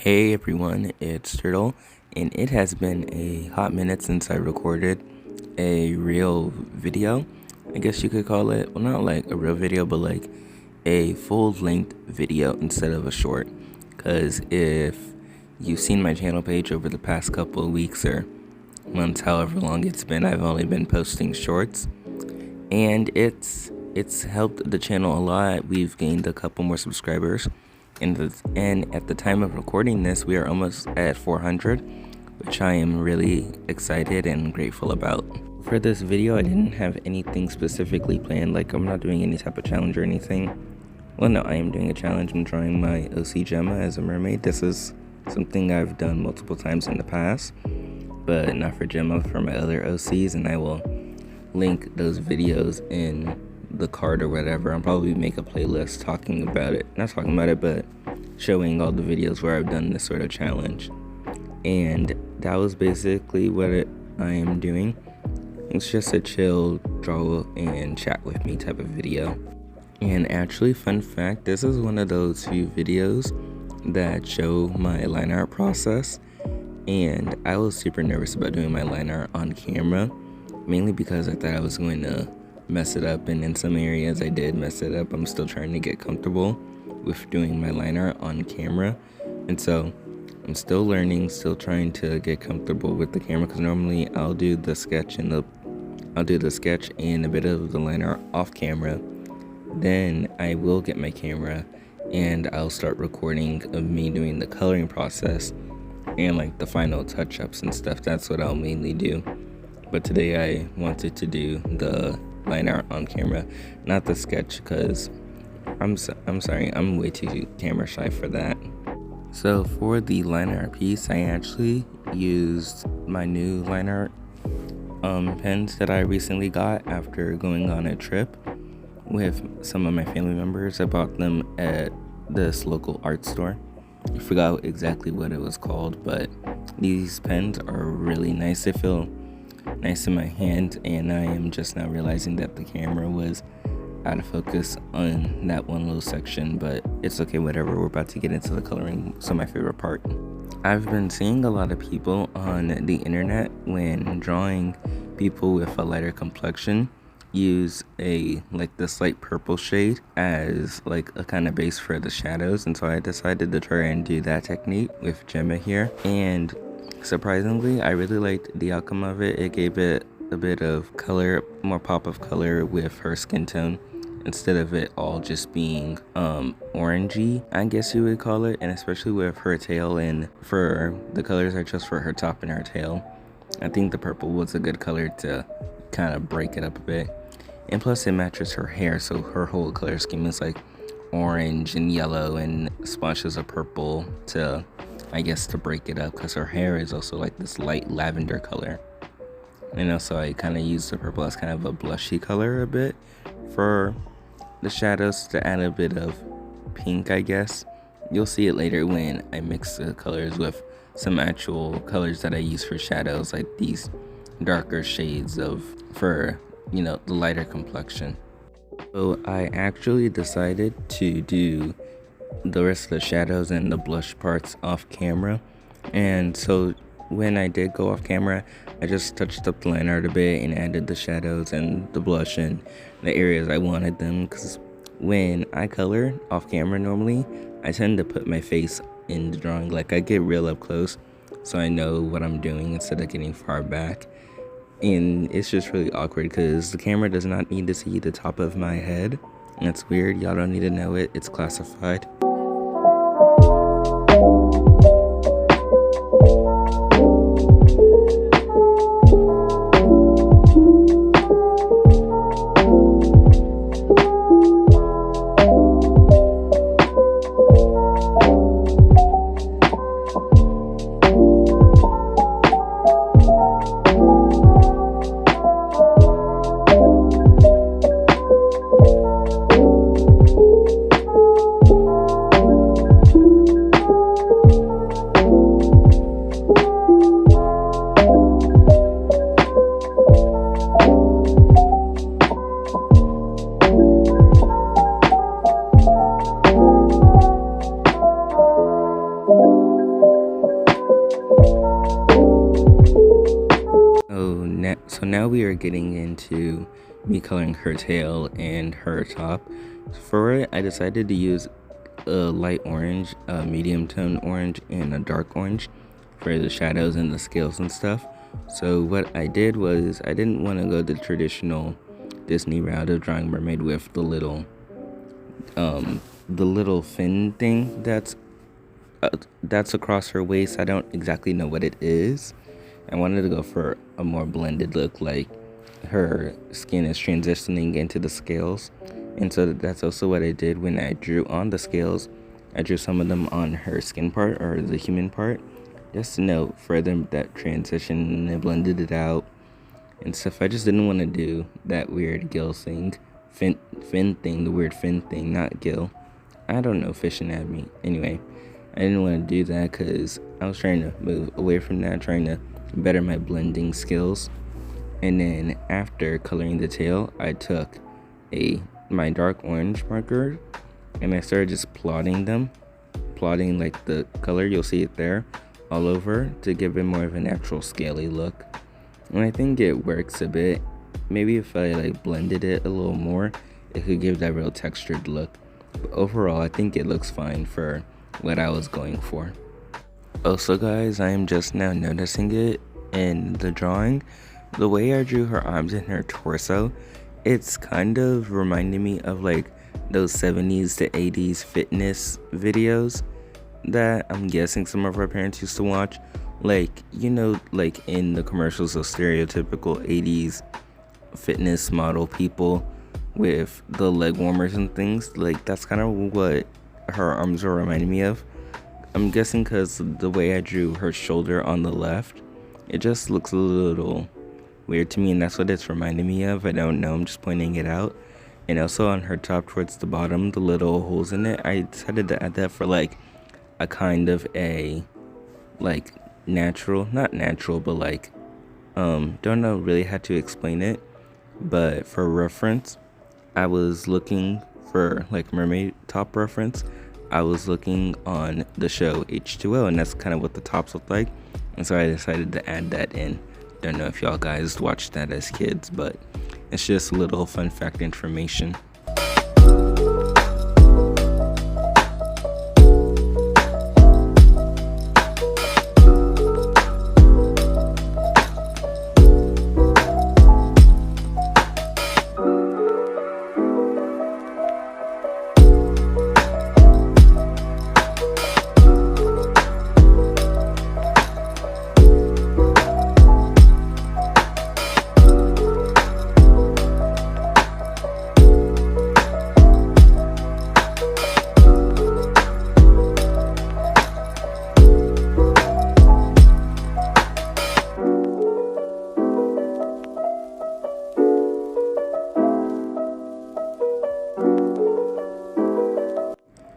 Hey everyone, it's Turtle, and it has been a hot minute since I recorded a real video, I guess you could call it. Well, not like a real video, but like a full-length video instead of a short. Because if you've seen my channel page over the past couple of weeks or months, however long it's been, I've only been posting shorts. And it's helped the channel a lot. We've gained a couple more subscribers. And at the time of recording this, we are almost at 400, which I am really excited and grateful about. For this video, I didn't have anything specifically planned, like I'm not doing any type of challenge or anything. Well, no, I am doing a challenge. I'm drawing my OC Gemma as a mermaid. This is something I've done multiple times in the past, but not for Gemma, for my other OCs, and I will link those videos in the card or whatever. I'll probably make a playlist talking about it, not talking about it, but showing all the videos where I've done this sort of challenge. And that was basically what I am doing. It's just a chill, draw and chat with me type of video. And actually, fun fact, this is one of those few videos that show my line art process, and I was super nervous about doing my line art on camera, mainly because I thought I was going to mess it up, and in some areas I did mess it up. I'm still trying to get comfortable with doing my line art on camera, and so I'm still learning, still trying to get comfortable with the camera, because normally I'll do the sketch and a bit of the line art off camera. Then I will get my camera and I'll start recording of me doing the coloring process and like the final touch-ups and stuff. That's what I'll mainly do. But today I wanted to do the line art on camera, not the sketch, because I'm sorry, I'm way too camera shy for that. So for the line art piece, I actually used my new line art pens that I recently got after going on a trip with some of my family members. I bought them at this local art store. I forgot exactly what it was called, but these pens are really nice. They feel nice in my hand, and I am just now realizing that the camera was out of focus on that one little section, but it's okay, whatever. We're about to get into the coloring, so my favorite part. I've been seeing a lot of people on the internet, when drawing people with a lighter complexion, use like this light purple shade as like a kind of base for the shadows, and so I decided to try and do that technique with Gemma here, and surprisingly I really liked the outcome of it. It gave it a bit of color, more pop of color with her skin tone, instead of it all just being orangey, I guess you would call it. And especially with her tail, and for the colors are just for her top and her tail, I think the purple was a good color to kind of break it up a bit. And plus it matches her hair, so her whole color scheme is like orange and yellow and splashes of purple to, I guess, to break it up, because her hair is also like this light lavender color. And also I kind of used the purple as kind of a blushy color a bit for the shadows, to add a bit of pink, I guess. You'll see it later when I mix the colors with some actual colors that I use for shadows, like these darker shades of, for, you know, the lighter complexion. So I actually decided to do the rest of the shadows and the blush parts off camera, and so when I did go off camera, I just touched up the line art a bit and added the shadows and the blush in the areas I wanted them, because when I color off camera normally, I tend to put my face in the drawing. Like, I get real up close so I know what I'm doing instead of getting far back. And it's just really awkward because the camera does not need to see the top of my head. That's weird. Y'all don't need to know it. It's classified. So now we are getting into me coloring her tail and her top. For it, I decided to use a light orange, a medium tone orange, and a dark orange for the shadows and the scales and stuff. So what I did was I didn't want to go the traditional Disney route of drawing mermaid with the little fin thing that's across her waist. I don't exactly know what it is. I wanted to go for a more blended look, like her skin is transitioning into the scales. And so that's also what I did when I drew on the scales. I drew some of them on her skin part, or the human part, just to note further that transition, and I blended it out and stuff. I just didn't want to do that weird gill thing, fin thing, the weird fin thing, not gill. I don't know, fish anatomy. Anyway, I didn't want to do that because I was trying to move away from that, trying to better my blending skills. And then after coloring the tail, I took my dark orange marker and I started just plotting like the color, you'll see it there, all over, to give it more of a natural scaly look. And I think it works a bit. Maybe if I like blended it a little more, it could give that real textured look. But overall, I think it looks fine for what I was going for. Also guys, I am just now noticing it in the drawing. The way I drew her arms and her torso, it's kind of reminding me of like those 70s to 80s fitness videos that I'm guessing some of our parents used to watch. Like, you know, like in the commercials of stereotypical 80s fitness model people with the leg warmers and things. Like, that's kind of what her arms are reminding me of. I'm guessing because the way I drew her shoulder on the left, it just looks a little weird to me, and that's what it's reminding me of. I don't know, I'm just pointing it out. And also on her top towards the bottom, the little holes in it, I decided to add that for like a kind of a like natural, not natural, but like don't know really how to explain it, but for reference, I was looking for like mermaid top reference. I was looking on the show H2O, and that's kind of what the tops look like, and so I decided to add that in. Don't know if y'all guys watched that as kids, but it's just a little fun fact information.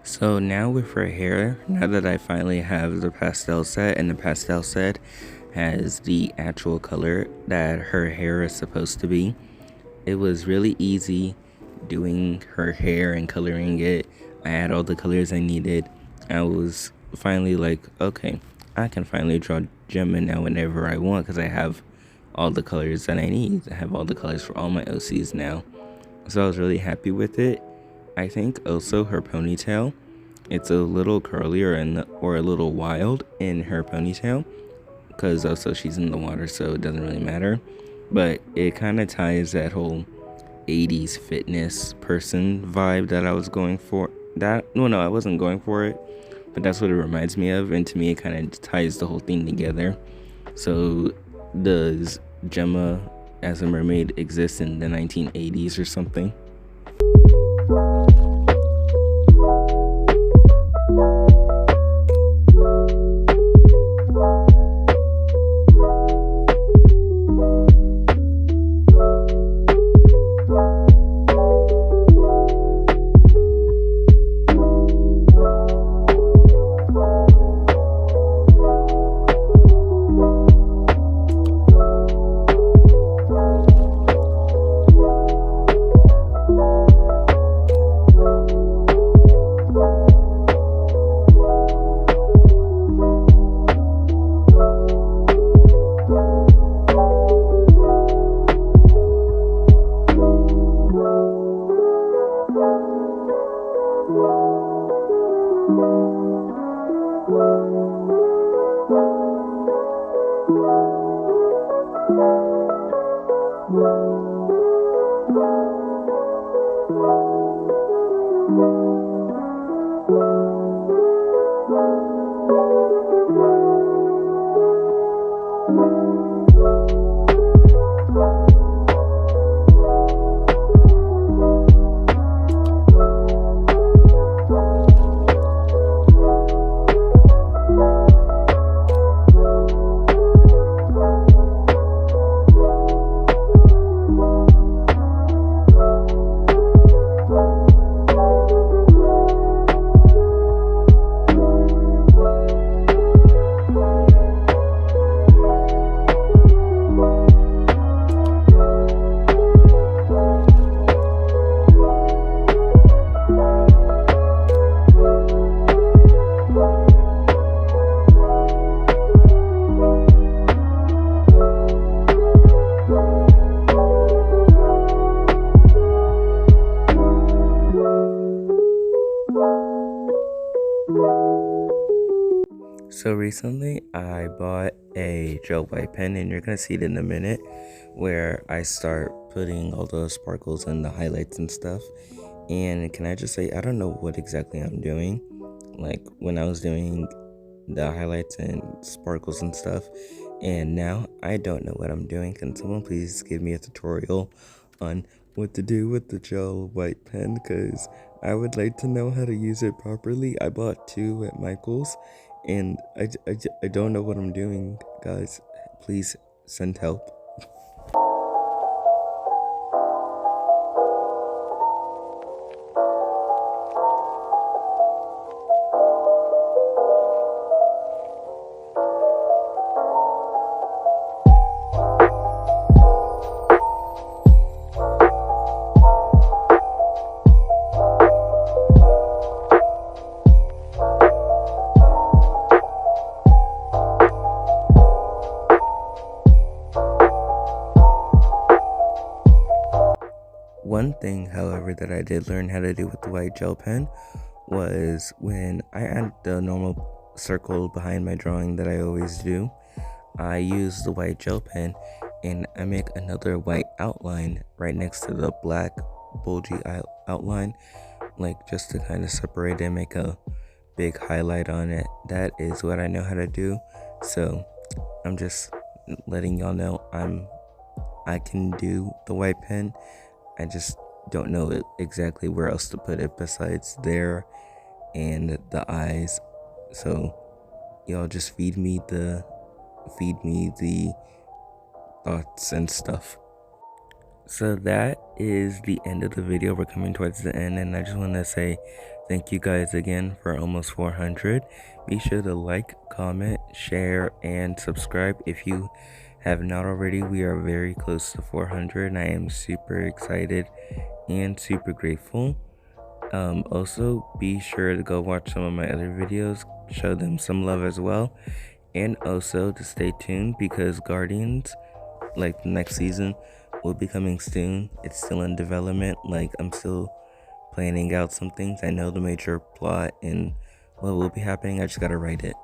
So now with her hair, now that I finally have the pastel set, and the pastel set has the actual color that her hair is supposed to be, it was really easy doing her hair and coloring it. I had all the colors I needed. I was finally like, okay, I can finally draw Gemma now whenever I want, because I have all the colors that I need. I have all the colors for all my OCs now. So I was really happy with it. I think also her ponytail, it's a little curlier or a little wild in her ponytail, because also she's in the water, so it doesn't really matter. But it kind of ties that whole 80s fitness person vibe that I was going for. No, I wasn't going for it, but that's what it reminds me of, and to me it kind of ties the whole thing together. So does Gemma as a mermaid exist in the 1980s or something? So recently I bought a gel white pen, and you're gonna see it in a minute, where I start putting all the sparkles and the highlights and stuff. And can I just say, I don't know what exactly I'm doing. Like when I was doing the highlights and sparkles and stuff, and now I don't know what I'm doing. Can someone please give me a tutorial on what to do with the gel white pen, because I would like to know how to use it properly. I bought two at Michael's, and I don't know what I'm doing. Guys, please send help. One thing, however, that I did learn how to do with the white gel pen was when I add the normal circle behind my drawing that I always do, I use the white gel pen and I make another white outline right next to the black bulgy outline, like just to kind of separate it and make a big highlight on it. That is what I know how to do. So I'm just letting y'all know I can do the white pen. I just don't know exactly where else to put it besides there and the eyes. So y'all just feed me the thoughts and stuff. So that is the end of the video. We're coming towards the end, and I just want to say thank you guys again for almost 400. Be sure to like, comment, share, and subscribe if you have not already. We are very close to 400, and I am super excited and super grateful. Also, be sure to go watch some of my other videos, show them some love as well, and also to stay tuned, because Guardians, like the next season, will be coming soon. It's still in development. Like, I'm still planning out some things. I know the major plot and what will be happening. I just gotta write it.